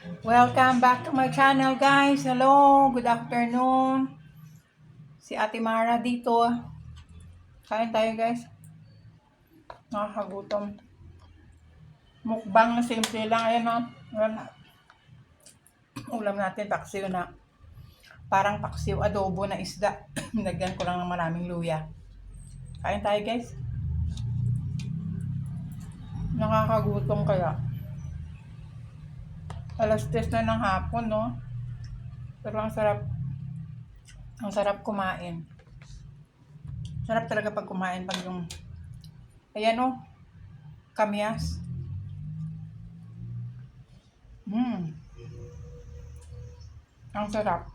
Welcome back to my channel, guys. Hello, good afternoon. Si Ate Mara dito. Kain tayo, guys. Nakakagutom. Mukbang na simple lang. Ayan, o. Ulam natin, paksiw na. Parang paksiw adobo na isda. Nagyan ko lang ng maraming luya. Kain tayo, guys. Nakakagutom kaya. Alas 10 na ng hapon, no? Pero ang sarap. Ang sarap kumain. Sarap talaga pag kumain pag yung ayan, o. Kamyas. Ang sarap.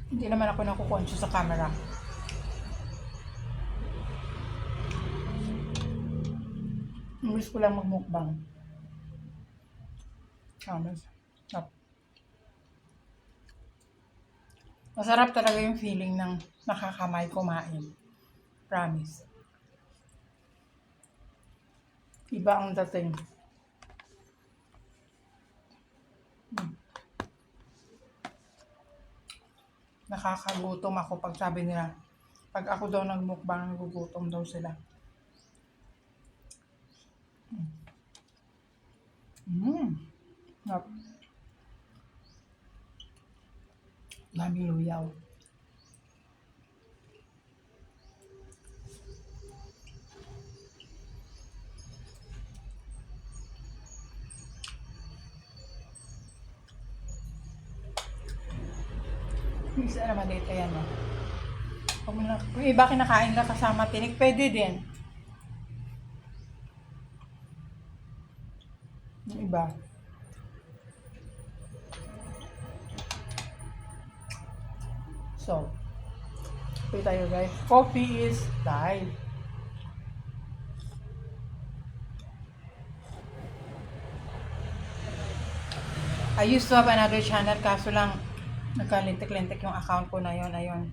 Hindi naman ako nakukonsyo sa camera. Gusto ko lang magmukbang. Masarap. Masarap talaga yung feeling ng nakakamay kumain. Promise. Iba ang dating. Nakakagutom ako pag sabi nila. Pag ako daw nagmukbang, nagugutom daw sila. Sarap. Daming luyaw. Isa naman dito yan, no? Kung iba kinakain lang kasama tinik, pwede din. Yung iba. So, okay tayo, guys. Coffee is life. I used to have another channel, kaso lang nagkalintik-lintik yung account ko na yon. Ayun.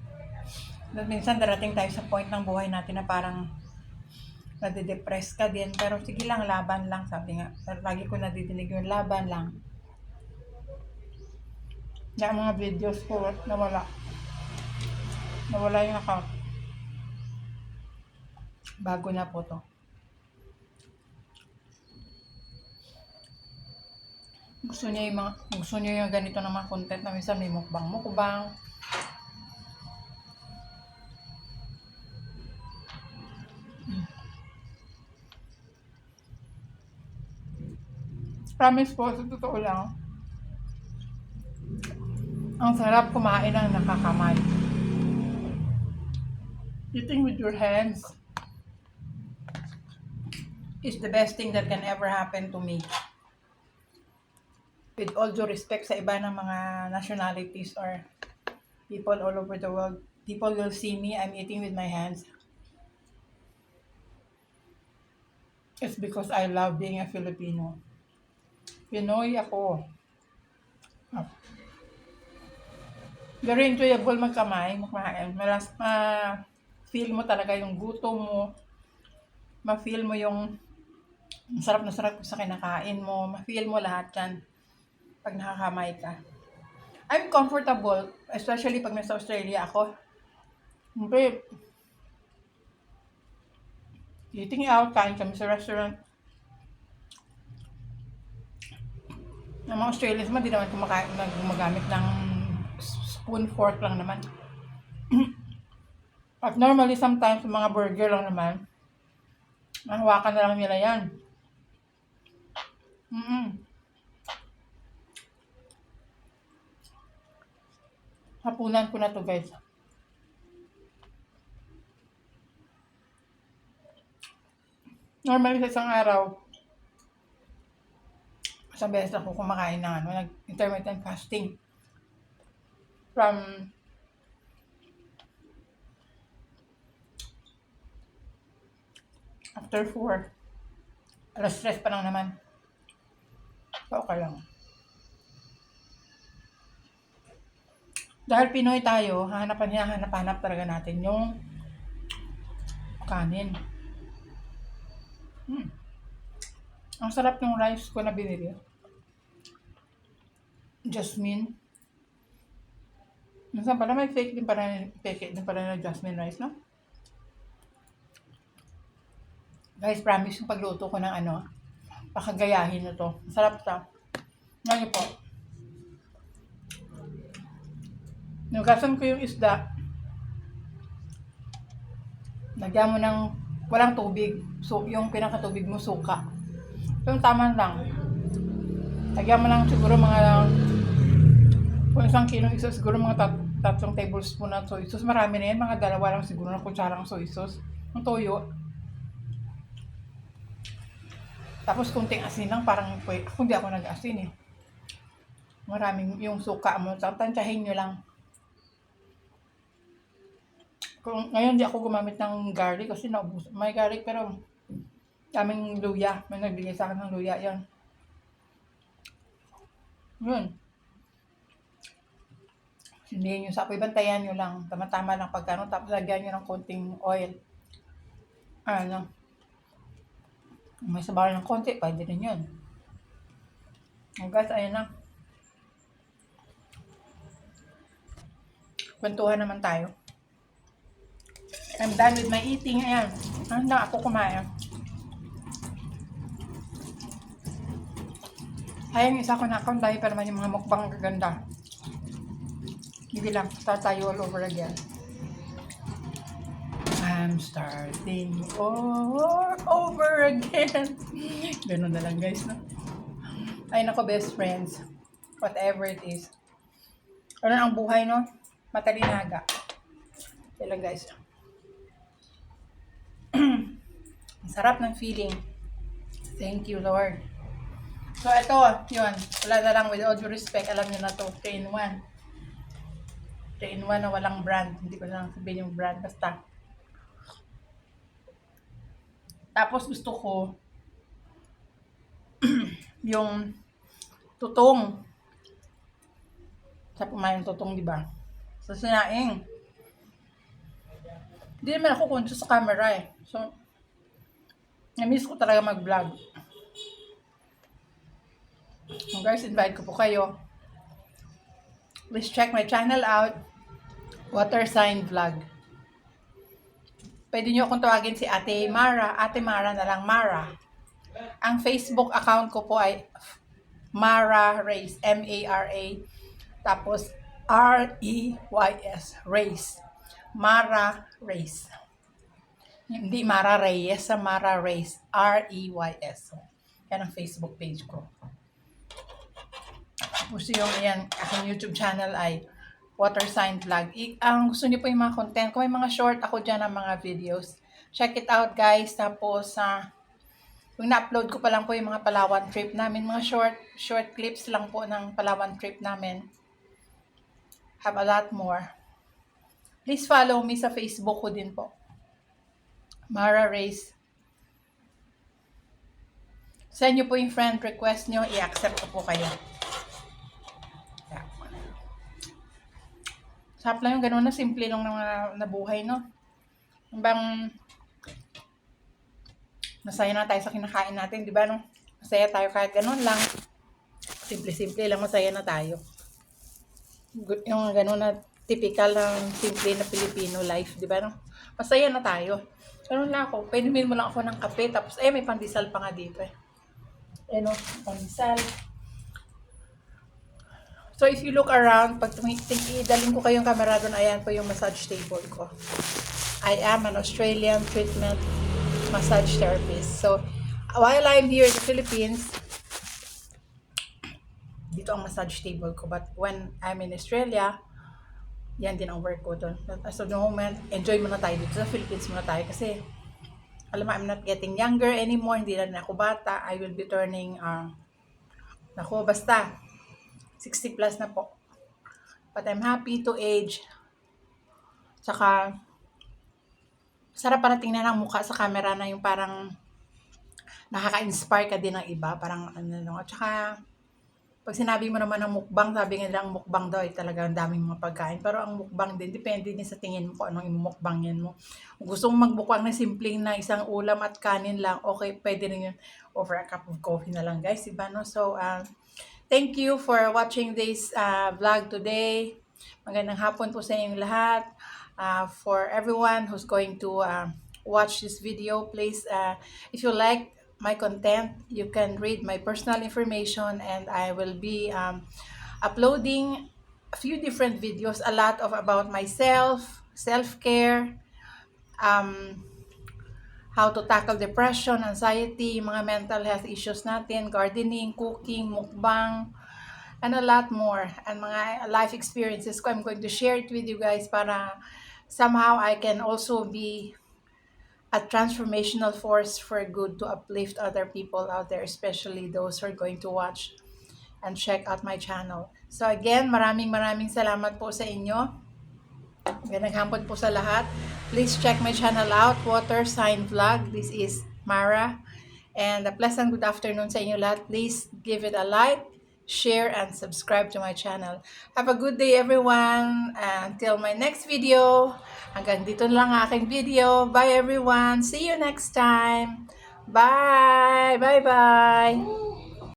Minsan darating tayo sa point ng buhay natin na parang nade-depress ka din. Pero sige lang, laban lang, sabi nga. Pero lagi ko nadidinig yung laban lang. Yung mga videos ko, nawala. Nawala yung account. Bago na po to. Gusto niya yung ganito na mga content na minsan may mukbang. Promise po, sa totoo lang, ang sarap kumain ng nakakamay. Eating with your hands is the best thing that can ever happen to me. With all due respect sa iba ng mga nationalities or people all over the world, people will see me, I'm eating with my hands. It's because I love being a Filipino. Pinoy ako. Very enjoyable kumain. Feel mo talaga yung gutom mo. Ma-feel mo yung sarap na sarap sa kinakain mo. Ma-feel mo lahat yan pag nakakamay ka. I'm comfortable, especially pag nasa Australia ako. Siyempre, eating out, kain kami sa restaurant. Ang mga Australians man, di naman gumagamit ng spoon, fork lang naman. At normally, sometimes, mga burger lang naman, mahawakan na lang nila yan. Hapunan ko na to, guys. Normally, sa isang araw, isang beses ako kumakain ng nag-intermittent fasting. From after 4. Alas 3 pa lang naman. So, okay lang. Dahil Pinoy tayo, hanap-hanap talaga natin yung kanin. Hmm. Ang sarap ng rice ko na binili. Jasmine. Minsan pala may fake din pala na jasmine rice, no? Guys, promise yung pagluto ko ng ano, pakagayahin na to. Masarap siya. Ngayon po, nugasan ko yung isda. Lagyan mo ng walang tubig. So, yung pinakatubig mo, suka. Yung tama lang. Lagyan mo lang siguro mga, kung isang kilong isa, siguro mga tatlong tablespoon na soy sauce. Marami na yan. Mga dalawa lang siguro na kutsarang soy sauce. Yung toyo. Tapos kunting asin lang, parang kung di ako nag-asin eh. Maraming yung suka mo. Tansyahin nyo lang. Kung ngayon di ako gumamit ng garlic kasi naubos. May garlic pero daming luya. May nagbigay sa akin ng luya. Yan. Yun. Sindihin nyo sa apoy. Bantayan nyo lang. Tama-tama lang pagkano. Tapos lagyan nyo ng konting oil. Ano. May sabaw ng konti. Pwede rin yun. Guys, ayun na. Kwentuhan naman tayo. I'm done with my eating. Ayan. Ano na ako kumain. Ayan, isa ko na account dahil pa naman yung mga mukbang gaganda. Hindi lang. Start tayo all over again. I'm starting all over again. Ganun na lang guys, no? Ay nako, best friends. Whatever it is. Ano ang buhay, no? Matalinaga. Yan lang guys. Ang sarap ng feeling. Thank you, Lord. So, ito, yun. Wala na lang, with all due respect, alam nyo na to, 3-in-1. 3-in-1 na walang brand. Hindi ko na lang sabihin yung brand. Basta. Tapos, gusto ko, yung tutong. Sa pumayang tutong, di ba? Sa sinaing. Hindi naman ako conscious sa camera eh. So, na-miss ko talaga mag-vlog. So guys, invite ko po kayo. Please check my channel out. Water Sign Vlog. Pwede nyo akong tawagin si Ate Mara. Ate Mara na lang, Mara. Ang Facebook account ko po ay Mara Race. M-A-R-A. Tapos R-E-Y-S. Race. Mara Race. Hindi Mara Reyes, sa Mara Race. R-E-Y-S. Yan ang Facebook page ko. Tapos yung yan, aking YouTube channel ay Water Sign Vlog. Ang gusto niyo po yung mga content, kung may mga short ako dyan ng mga videos, check it out guys. Tapos, yung na-upload ko pa lang po yung mga Palawan trip namin, mga short clips lang po ng Palawan trip namin. Have a lot more. Please follow me sa Facebook ko din po. Mara Race. Send nyo po yung friend request nyo, i-accept ko po kayo. Sarap lang yung gano'n na simple lang na buhay, no? Bang masaya na tayo sa kinakain natin, di ba, no? Masaya tayo kahit gano'n lang. Simple-simple lang, masaya na tayo. Yung gano'n na typical ng simple na Filipino life, di ba, no? Masaya na tayo. Gano'n lang ako. Painumin mo lang ako ng kape, tapos may pandesal pa nga dito eh. No? Pandesal. So, if you look around, pag idalhin ko kayong camera doon, ayan po yung massage table ko. I am an Australian treatment massage therapist. So, while I'm here in the Philippines, dito ang massage table ko. But when I'm in Australia, yan din ang work ko doon. As of the moment, enjoy muna tayo dito sa Philippines muna tayo. Kasi, alam mo, I'm not getting younger anymore. Hindi na ako bata. I will be turning, basta, 60 plus na po. But I'm happy to age. Tsaka, sarap para tingnan ang mukha sa camera na yung parang nakaka-inspire ka din ng iba. Parang ano. At tsaka, Pag sinabi mo naman ng mukbang, sabi nga nilang mukbang daw ay talagang daming mga pagkain. Pero ang mukbang din, depende din sa tingin mo kung anong imumukbangin mo. Kung gusto mong magbukbang na simpleng na isang ulam at kanin lang, okay, pwede rin yun over a cup of coffee na lang guys, diba no? So, thank you for watching this vlog today. Magandang hapon po sa inyong lahat. For everyone who's going to watch this video, please, if you like my content, you can read my personal information, and I will be uploading a few different videos, a lot of about myself, self-care, um, how to tackle depression, anxiety, mga mental health issues natin, gardening, cooking, mukbang, and a lot more. And mga life experiences ko, I'm going to share it with you guys para somehow I can also be a transformational force for good to uplift other people out there, especially those who are going to watch and check out my channel. So again, maraming salamat po sa inyo. Magandang hapon po sa lahat. Please check my channel out, Water Sign Vlog. This is Mara. And a pleasant good afternoon sa inyo lahat. Please give it a like, share, and subscribe to my channel. Have a good day everyone. Until my next video. Hanggang dito lang ang aking video. Bye everyone. See you next time. Bye. Bye-bye.